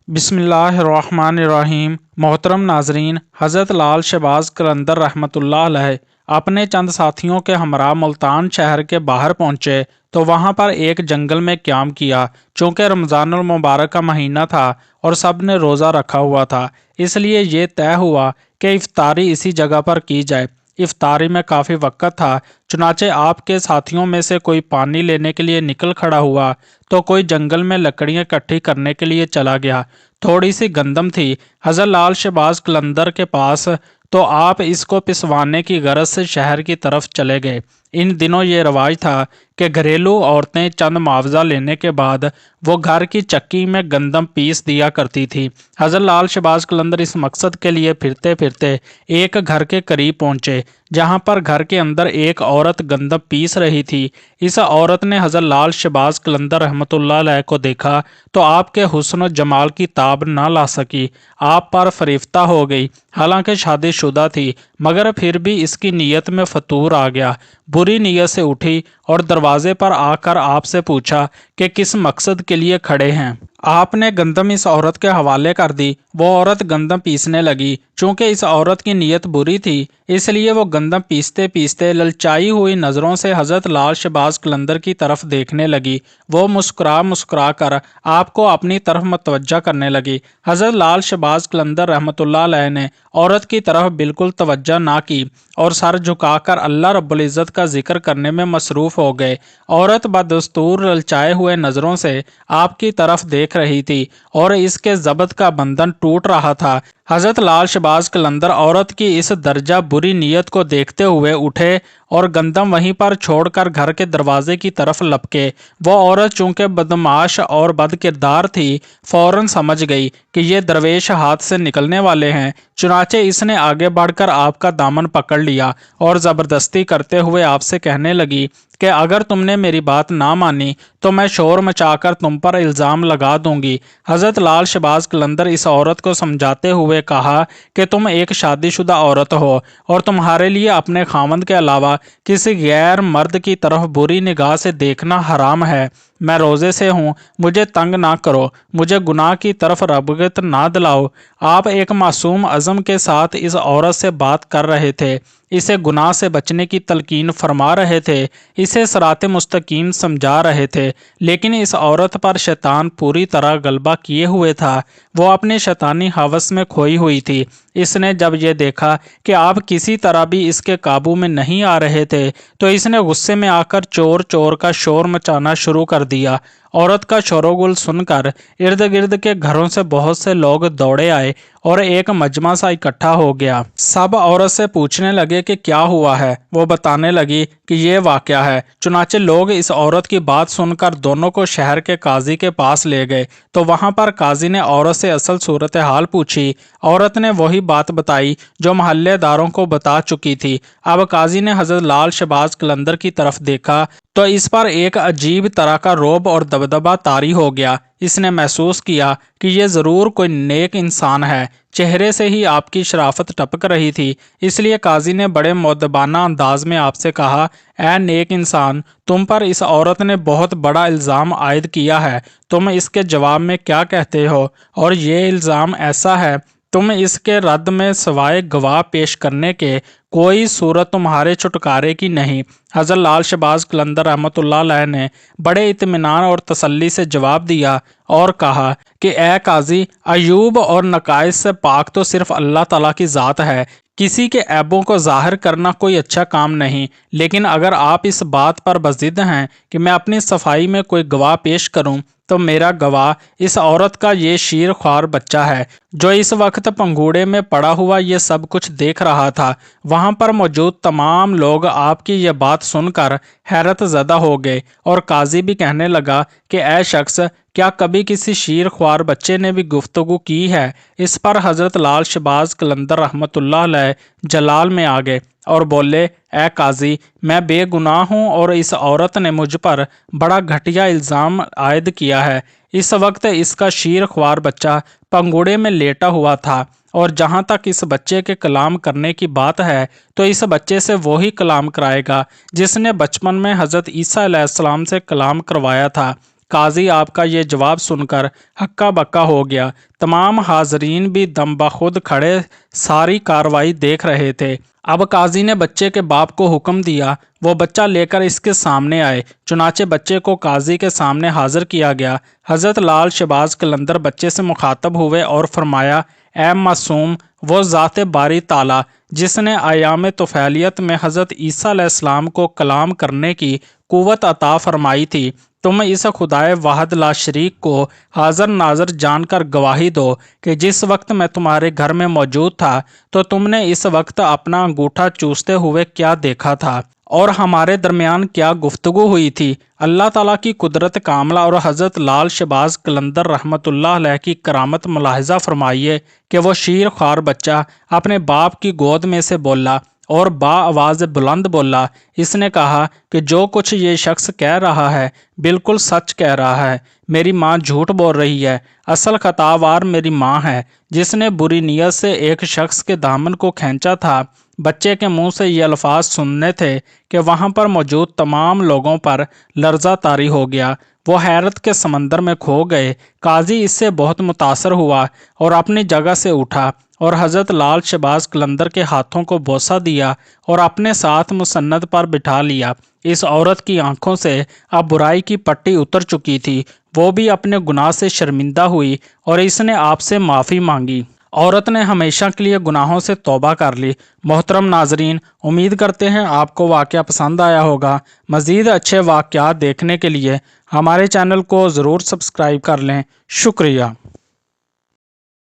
बिस्मिल्लाहिर्रहमानिर्रहीम। मोहतरम नाजरीन, हज़रत लाल शहबाज कलंदर रहमतुल्लाह अलैह अपने चंद साथियों के हमरा मुल्तान शहर के बाहर पहुंचे तो वहां पर एक जंगल में क़याम किया। चूँकि रमज़ानुल मुबारक का महीना था और सब ने रोज़ा रखा हुआ था, इसलिए ये तय हुआ कि इफ्तारी इसी जगह पर की जाए। इफ्तारी में काफ़ी वक्त था, चुनाचे आपके साथियों में से कोई पानी लेने के लिए निकल खड़ा हुआ तो कोई जंगल में लकड़ियां इकट्ठी करने के लिए चला गया। थोड़ी सी गंदम थी हज़रत लाल शहबाज कलंदर के पास, तो आप इसको पिसवाने की गरज से शहर की तरफ चले गए। इन दिनों ये रवाज था कि घरेलू औरतें चंद मुआवजा लेने के बाद वो घर की चक्की में गंदम पीस दिया करती थी। हज़रत लाल शहबाज कलंदर इस मकसद के लिए फिरते फिरते एक घर के करीब पहुंचे, जहां पर घर के अंदर एक औरत गंदम पीस रही थी। इस औरत ने हज़रत लाल शहबाज कलंदर रहमतुल्लाह अलैह को देखा तो आपके हुस्न जमाल की ताब ना ला सकी, आप पर फरिफ्ता हो गई। हालांकि शादीशुदा थी, मगर फिर भी इसकी नीयत में फतूर आ गया। बुरी नीयत से उठी और दरवाजे पर आकर आपसे पूछा कि किस मकसद के लिए खड़े हैं। आपने गंदम इस औरत के हवाले कर दी। वो औरत गंदम पीसने लगी। चूंकि इस औरत की नीयत बुरी थी, इसलिए वो गंदम पीसते पीसते ललचाई हुई नज़रों से हज़रत लाल शहबाज कलंदर की तरफ देखने लगी। वो मुस्कुरा मुस्कुरा कर आपको अपनी तरफ मतवज्जा करने लगी। हज़रत लाल शहबाज कलंदर रहमतुल्लाह अलैह ने औरत की तरफ बिल्कुल तवज्जो ना की और सर झुकाकर अल्लाह रब्बुल इज़्ज़त का जिक्र करने में मसरूफ़ हो गए। औरत बदस्तूर ललचाए हुए नज़रों से आपकी तरफ देख रही थी और इसके ज़ब्त का बंधन टूट रहा था। हज़रत लाल शहबाज कलंदर औरत की इस दर्जा बुरी नीयत को देखते हुए उठे और गंदम वहीं पर छोड़कर घर के दरवाजे की तरफ लपके। वो औरत चूंकि बदमाश और बदकिरदार थी, फौरन समझ गई कि ये दरवेश हाथ से निकलने वाले हैं। चुनाचे इसने आगे बढ़कर आपका दामन पकड़ लिया और ज़बरदस्ती करते हुए आपसे कहने लगी कि अगर तुमने मेरी बात ना मानी तो मैं शोर मचाकर तुम पर इल्ज़ाम लगा दूंगी। हज़रत लाल शहबाज कलंदर इस औरत को समझाते हुए कहा कि तुम एक शादीशुदा औरत हो और तुम्हारे लिए अपने खामंद के अलावा किसी गैर मर्द की तरफ बुरी निगाह से देखना हराम है। मैं रोज़े से हूँ, मुझे तंग ना करो, मुझे गुनाह की तरफ रग़बत ना दिलाओ। आप एक मासूम अज़म के साथ इस औरत से बात कर रहे थे, इसे गुनाह से बचने की तलकीन फरमा रहे थे, इसे सराते मुस्तकीम समझा रहे थे, लेकिन इस औरत पर शैतान पूरी तरह गलबा किए हुए था। वो अपनी शैतानी हवस में खोई हुई थी। इसने जब ये देखा कि आप किसी तरह भी इसके काबू में नहीं आ रहे थे, तो इसने गुस्से में आकर चोर चोर का शोर मचाना शुरू कर दिया। औरत का शोरगुल सुनकर इर्द गिर्द के घरों से बहुत से लोग दौड़े आए और एक मजमा सा इकट्ठा हो गया। सब औरत से पूछने लगे कि क्या हुआ है। वो बताने लगी कि ये वाक़या है। चुनाचे लोग इस औरत की बात सुनकर दोनों को शहर के काजी के पास ले गए, तो वहां पर काजी ने औरत से असल सूरत हाल पूछी। औरत ने वही बात बताई जो महल्लेदारों को बता चुकी थी। अब काजी ने हज़रत लाल शहबाज कलंदर की तरफ देखा तो इस पर एक अजीब तरह का रौब और दबदबा तारी हो गया। इसने महसूस किया कि ये ज़रूर कोई नेक इंसान है। चेहरे से ही आपकी शराफत टपक रही थी। इसलिए काजी ने बड़े मुअद्दबाना अंदाज में आपसे कहा, ऐ नेक इंसान, तुम पर इस औरत ने बहुत बड़ा इल्ज़ाम आयद किया है। तुम इसके जवाब में क्या कहते हो? और ये इल्ज़ाम ऐसा है, तुम इसके रद्द में सवाए गवाह पेश करने के कोई सूरत तुम्हारे छुटकारे की नहीं। हज़रत लाल शहबाज कलंदर रहमतुल्लाह अलैह ने बड़े इत्मीनान और तसल्ली से जवाब दिया और कहा कि ए काजी, अयूब और नकाइस से पाक तो सिर्फ अल्लाह ताला की ज़ात है। किसी के ऐबों को जाहिर करना कोई अच्छा काम नहीं, लेकिन अगर आप इस बात पर बज़िद हैं कि मैं अपनी सफाई में कोई गवाह पेश करूं, तो मेरा गवाह इस औरत का ये शीर ख्वार बच्चा है जो इस वक्त पंगूड़े में पड़ा हुआ ये सब कुछ देख रहा था। वहां पर मौजूद तमाम लोग आपकी ये बात सुनकर हैरत ज़दा हो गए और काजी भी कहने लगा कि ऐ शख्स, क्या कभी किसी शीर ख्वार बच्चे ने भी गुफ्तगू की है? इस पर हज़रत लाल शहबाज कलंदर रहमतुल्लाह अलैह जलाल में आ गए और बोले, ए काजी, मैं बेगुनाह हूँ और इस औरत ने मुझ पर बड़ा घटिया इल्ज़ाम आयद किया है। इस वक्त इसका शीर ख्वार बच्चा पंगूड़े में लेटा हुआ था और जहाँ तक इस बच्चे के कलाम करने की बात है, तो इस बच्चे से वही कलाम कराएगा जिसने बचपन में हज़रत ईसा अलैहिस्सलाम से कलाम करवाया था। काजी आपका ये जवाब सुनकर हक्का बक्का हो गया। तमाम हाजरीन भी दम बखुद खड़े सारी कार्रवाई देख रहे थे। अब काजी ने बच्चे के बाप को हुक्म दिया वो बच्चा लेकर इसके सामने आए। चुनाचे बच्चे को काजी के सामने हाजिर किया गया। हज़रत लाल शहबाज कलंदर बच्चे से मुखातब हुए और फरमाया, ए मासूम, वो ज़ात बारी ताला जिसने आयाम तुफैलियत में हज़रत ईसा अलैहिस्सलाम को कलाम करने की कुव्वत अता फरमाई थी, तुम इस खुदाए वाहद ला शरीक को हाज़र नाज़र जानकर गवाही दो कि जिस वक्त मैं तुम्हारे घर में मौजूद था तो तुमने इस वक्त अपना अंगूठा चूसते हुए क्या देखा था और हमारे दरमियान क्या गुफ्तगू हुई थी। अल्लाह ताला की कुदरत कामला और हज़रत लाल शहबाज कलंदर रहमतुल्लाह अलैह की करामत मुलाहिजा फरमाइए कि वो शीर ख्वार बच्चा अपने बाप की गोद में से बोला और बा आवाज़ बुलंद बोला। इसने कहा कि जो कुछ ये शख्स कह रहा है बिल्कुल सच कह रहा है। मेरी माँ झूठ बोल रही है। असल खतावार मेरी माँ है जिसने बुरी नीयत से एक शख्स के दामन को खींचा था। बच्चे के मुंह से ये अल्फाज सुनने थे कि वहाँ पर मौजूद तमाम लोगों पर लर्जा तारी हो गया। वो हैरत के समंदर में खो गए। काजी इससे बहुत मुतासर हुआ और अपनी जगह से उठा और हज़रत लाल शहबाज कलंदर के हाथों को बोसा दिया और अपने साथ मुसन्नद पर बिठा लिया। इस औरत की आंखों से अब बुराई की पट्टी उतर चुकी थी। वो भी अपने गुनाह से शर्मिंदा हुई और इसने आपसे माफ़ी मांगी। औरत ने हमेशा के लिए गुनाहों से तौबा कर ली। मोहतरम नाजरीन, उम्मीद करते हैं आपको वाक़या पसंद आया होगा। मज़ीद अच्छे वाक़यात देखने के लिए हमारे चैनल को ज़रूर सब्सक्राइब कर लें। शुक्रिया।